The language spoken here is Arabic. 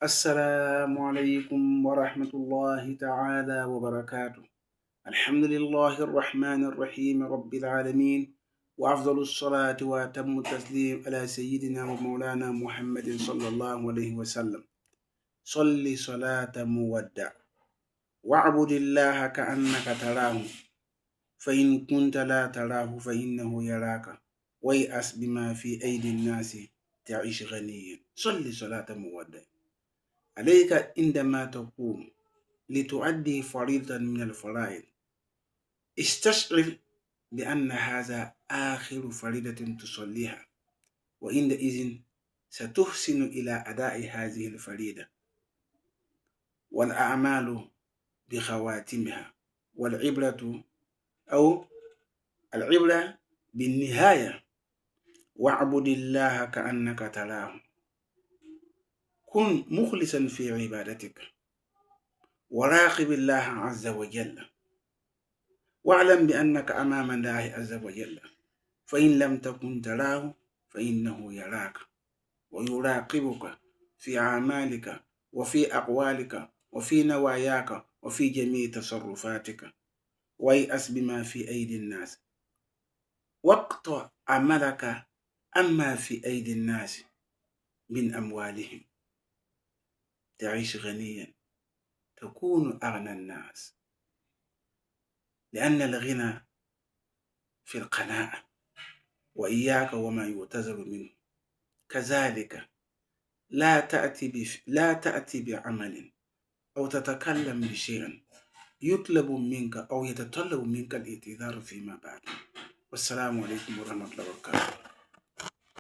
السلام عليكم ورحمة الله تعالى وبركاته. الحمد لله الرحمن الرحيم رب العالمين، وأفضل الصلاة وأتم التسليم على سيدنا ومولانا محمد صلى الله عليه وسلم. صل صلاة مودع واعبد الله كأنك تراه، فإن كنت لا تراه فإنه يراك، ويأس بما في أيدي الناس تعيش غنيا. صل صلاة مودع. عليك عندما تقوم لتؤدي فريضة من الفرائض استشعر بأن هذا آخر فريضة تصليها، وعندئذ ستحسن إلى أداء هذه الفريضة، والأعمال بخواتمها، والعبرة أو العبرة بالنهاية. واعبد الله كأنك تراه. كن مخلصا في عبادتك، وراقب الله عز وجل، واعلم بأنك أمام الله عز وجل، فإن لم تكن تراه فإنه يراك ويراقبك في أعمالك وفي أقوالك وفي نواياك وفي جميع تصرفاتك. ويأس بما في أيدي الناس، واقطع عملك أما في أيدي الناس من أموالهم، تعيش غنيا، تكون أغنى الناس، لأن الغنى في القناعة، وإياك وما يعتذر منه. كذلك لا تأتي بعمل أو تتكلم بشيء يطلب منك أو يتطلب منك الاعتذار فيما بعد. والسلام عليكم ورحمة الله وبركاته.